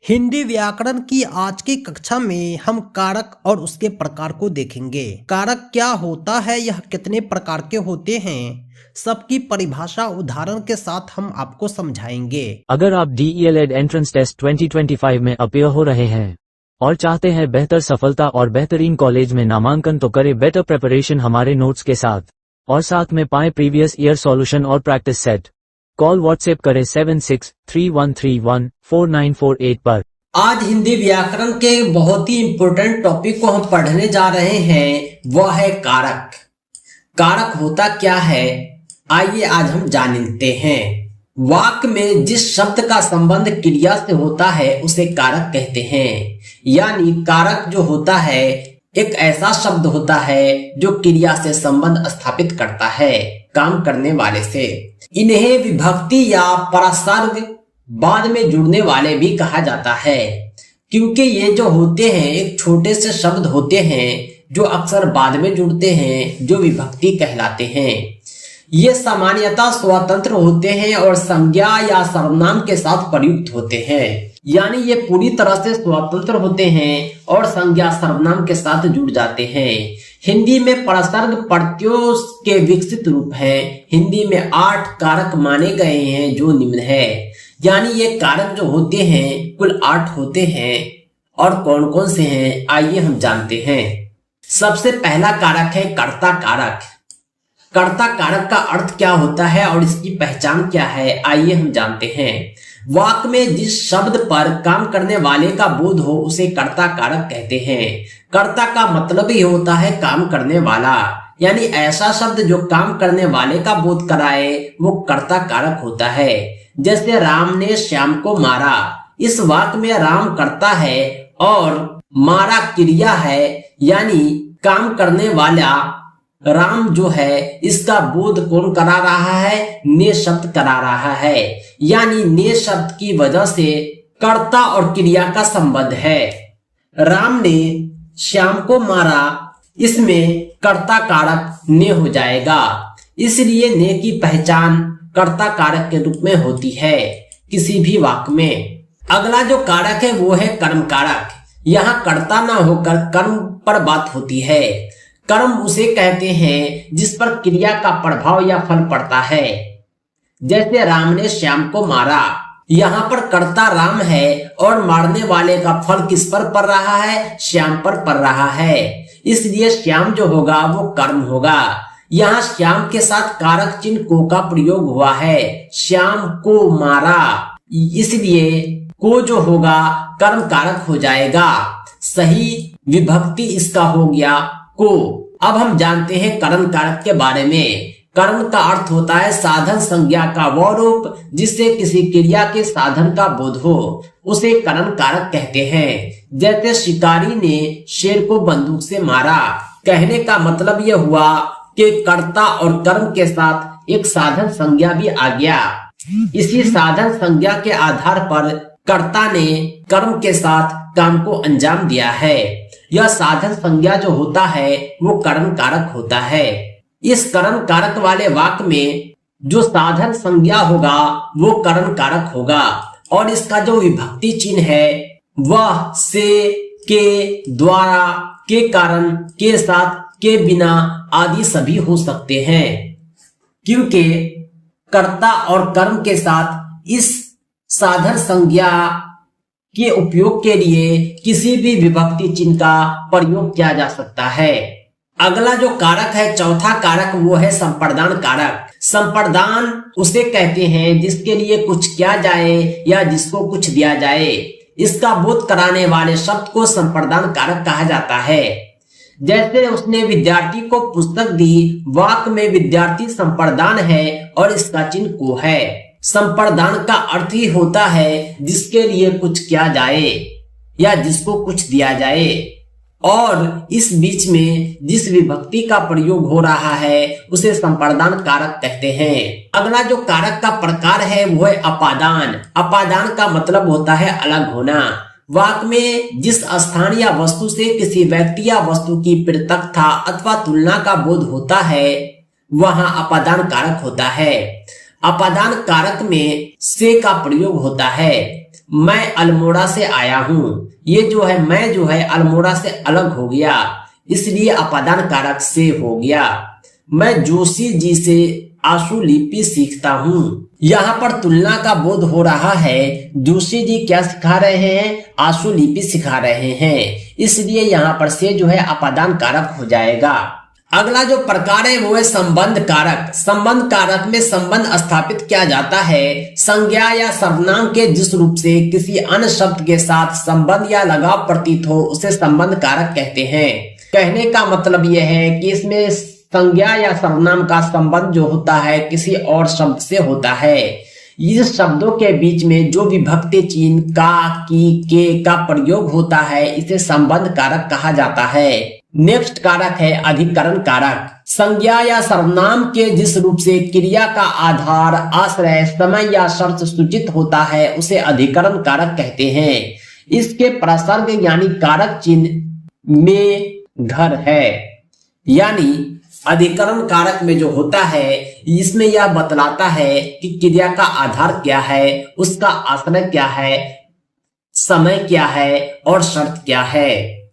हिंदी व्याकरण की आज की कक्षा में हम कारक और उसके प्रकार को देखेंगे। कारक क्या होता है, यह कितने प्रकार के होते हैं, सबकी परिभाषा उदाहरण के साथ हम आपको समझाएंगे। अगर आप DELED एंट्रेंस टेस्ट 2025 में अपीयर हो रहे हैं और चाहते हैं बेहतर सफलता और बेहतरीन कॉलेज में नामांकन, तो करें बेटर प्रिपरेशन हमारे नोट्स के साथ और साथ में पाएं प्रीवियस ईयर सॉल्यूशन और प्रैक्टिस सेट। कॉल व्हाट्सएप करें 7631314948 पर। आज हिंदी व्याकरण के बहुत ही इम्पोर्टेंट टॉपिक को हम पढ़ने जा रहे हैं, वह है कारक। कारक होता क्या है, आइए आज हम जान लेते हैं। वाक्य में जिस शब्द का संबंध क्रिया से होता है उसे कारक कहते हैं। यानी कारक जो होता है एक ऐसा शब्द होता है जो क्रिया से संबंध स्थापित करता है काम करने वाले से। इन्हें विभक्ति या परसर्ग बाद में जुड़ने वाले भी कहा जाता है, क्योंकि ये जो होते हैं एक छोटे से शब्द होते हैं जो अक्सर बाद में जुड़ते हैं, जो विभक्ति कहलाते हैं। ये सामान्यतः स्वतंत्र होते हैं और संज्ञा या सर्वनाम के साथ प्रयुक्त होते हैं। यानी ये पूरी तरह से स्वतंत्र होते हैं और संज्ञा सर्वनाम के साथ जुड़ जाते हैं। हिंदी में परसर्ग प्रत्ययों के विकसित रूप हैं। हिंदी में 8 कारक माने गए हैं जो निम्न है। यानी ये कारक जो होते हैं कुल 8 होते हैं। और कौन कौन से हैं आइए हम जानते हैं। सबसे पहला कारक है कर्ता कारक। कर्ता कारक का अर्थ क्या होता है और इसकी पहचान क्या है, आइए हम जानते हैं। वाक्य में जिस शब्द पर काम करने वाले का बोध हो उसे कर्ता कारक कहते हैं। कर्ता का मतलब ही होता है काम करने वाला, यानी ऐसा शब्द जो काम करने वाले का बोध कराए वो कर्ता कारक होता है। जैसे राम ने श्याम को मारा, इस वाक्य में राम कर्ता है और मारा क्रिया है, यानी काम करने वाला राम जो है इसका बोध कौन करा रहा है, ने शब्द करा रहा है। यानी ने शब्द की वजह से कर्ता और क्रिया का संबंध है। राम ने श्याम को मारा, इसमें कर्ता कारक ने हो जाएगा, इसलिए ने की पहचान कर्ता कारक के रूप में होती है किसी भी वाक्य में। अगला जो कारक है वो है कर्म कारक। यहाँ कर्ता ना होकर कर्म पर बात होती है। कर्म उसे कहते हैं जिस पर क्रिया का प्रभाव या फल पड़ता है। जैसे राम ने श्याम को मारा, यहाँ पर कर्ता राम है और मारने वाले का फल किस पर पड़ रहा है, श्याम पर पड़ रहा है, इसलिए श्याम जो होगा वो कर्म होगा। यहाँ श्याम के साथ कारक चिन्ह को का प्रयोग हुआ है, श्याम को मारा, इसलिए को जो होगा कर्म कारक हो जाएगा। सही विभक्ति इसका हो गया को। अब हम जानते हैं करण कारक के बारे में। करण का अर्थ होता है साधन संज्ञा का वो रूप जिससे किसी क्रिया के साधन का बोध हो, उसे करण कारक कहते हैं। जैसे शिकारी ने शेर को बंदूक से मारा, कहने का मतलब यह हुआ कि कर्ता और कर्म के साथ एक साधन संज्ञा भी आ गया। इसी साधन संज्ञा के आधार पर कर्ता ने कर्म के साथ काम को अंजाम दिया है। यह साधन संज्ञा जो होता है वो करण कारक होता है। इस करण कारक वाले वाक्य में जो साधन संज्ञा होगा वो करण कारक होगा और इसका जो विभक्ति चिन्ह है वह से, के, द्वारा, के कारण, के साथ, के बिना आदि सभी हो सकते हैं, क्योंकि कर्ता और कर्म के साथ इस साधन संज्ञा के उपयोग के लिए किसी भी विभक्ति चिन्ह का प्रयोग किया जा सकता है। अगला जो कारक है चौथा कारक वो है संप्रदान कारक। संप्रदान उसे कहते हैं जिसके लिए कुछ किया जाए या जिसको कुछ दिया जाए, इसका बोध कराने वाले शब्द को संप्रदान कारक कहा जाता है। जैसे उसने विद्यार्थी को पुस्तक दी, वाक्य में विद्यार्थी संप्रदान है और इसका चिन्ह को है। संप्रदान का अर्थ ही होता है जिसके लिए कुछ किया जाए या जिसको कुछ दिया जाए, और इस बीच में जिस विभक्ति का प्रयोग हो रहा है उसे संप्रदान कारक कहते हैं। अगला जो कारक का प्रकार है वो है अपादान। अपादान का मतलब होता है अलग होना। वाक्य में जिस स्थान या वस्तु से किसी व्यक्ति या वस्तु की पृथकता अथवा तुलना का बोध होता है वहां अपादान कारक होता है। अपादान कारक में से का प्रयोग होता है। मैं अल्मोड़ा से आया हूँ। ये जो है मैं जो है अल्मोड़ा से अलग हो गया, इसलिए अपादान कारक से हो गया। मैं जोशी जी से आशुलिपि सीखता हूँ। यहाँ पर तुलना का बोध हो रहा है। जोशी जी क्या सिखा रहे हैं? आशुलिपि सिखा रहे हैं, इसलिए यहाँ पर से जो है अपादान कारक हो जाएगा। अगला जो प्रकार है वो है संबंध कारक। संबंध कारक में संबंध स्थापित किया जाता है संज्ञा या सर्वनाम के जिस रूप से किसी अन्य शब्द के साथ संबंध या लगाव प्रतीत हो उसे संबंध कारक कहते हैं। कहने का मतलब यह है कि इसमें संज्ञा या सर्वनाम का संबंध जो होता है किसी और शब्द से होता है। इस शब्दों के बीच में जो विभक्ति चिन्ह का, की, के का प्रयोग होता है इसे संबंध कारक कहा जाता है। नेक्स्ट कारक है अधिकरण कारक। संज्ञा या सर्वनाम के जिस रूप से क्रिया का आधार, आश्रय, समय या शर्त सूचित होता है उसे अधिकरण कारक कहते हैं। इसके प्रसर्ग यानी कारक चिन्ह में घर है, यानी अधिकरण कारक में जो होता है इसमें यह बतलाता है कि क्रिया का आधार क्या है, उसका आश्रय क्या है, समय क्या है और शर्त क्या है।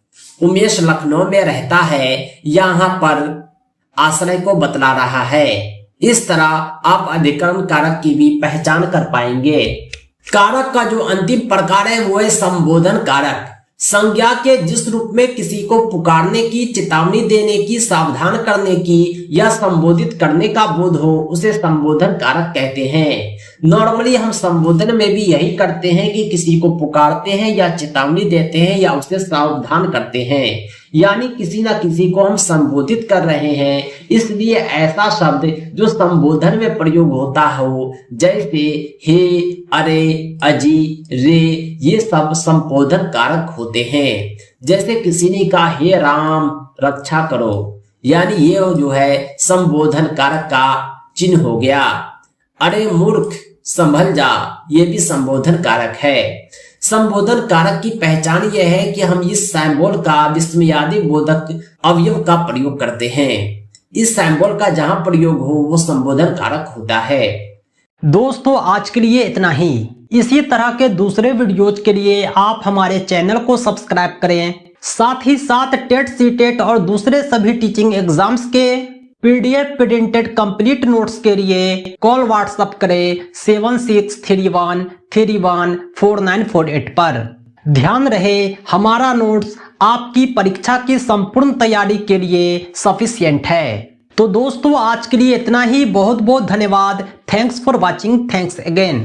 उमेश लखनऊ में रहता है, यहाँ पर आश्रय को बतला रहा है। इस तरह आप अधिकरण कारक की भी पहचान कर पाएंगे। कारक का जो अंतिम प्रकार है वो है संबोधन कारक। संज्ञा के जिस रूप में किसी को पुकारने की, चेतावनी देने की, सावधान करने की या संबोधित करने का बोध हो उसे संबोधन कारक कहते हैं। नॉर्मली हम संबोधन में भी यही करते हैं कि किसी को पुकारते हैं या चेतावनी देते हैं या उसे सावधान करते हैं, यानी किसी ना किसी को हम संबोधित कर रहे हैं। इसलिए ऐसा शब्द जो संबोधन में प्रयोग होता हो जैसे हे, अरे, अजी, रे, ये सब संबोधन कारक होते हैं। जैसे किसी ने कहा हे राम रक्षा करो, यानी ये जो है संबोधन कारक का चिन्ह हो गया। अरे मूर्ख संभल जा, ये भी संबोधन कारक है। संबोधन कारक की पहचान यह है कि हम इस सिंबल का विस्मयादि बोधक अवयव का प्रयोग करते हैं। इस सिंबल का जहां प्रयोग हो वो संबोधन कारक होता है। दोस्तों आज के लिए इतना ही। इसी तरह के दूसरे वीडियोज के लिए आप हमारे चैनल को सब्सक्राइब करें। साथ ही साथ टेट, सीटेट और दूसरे सभी टीचिंग एग्जाम्स के पीडीएफ प्रिंटेड कंप्लीट नोट्स के लिए कॉल व्हाट्सएप करें 7631314948 पर। ध्यान रहे हमारा नोट्स आपकी परीक्षा की संपूर्ण तैयारी के लिए सफिशिएंट है। तो दोस्तों आज के लिए इतना ही। बहुत बहुत धन्यवाद। Thanks for watching. Thanks again.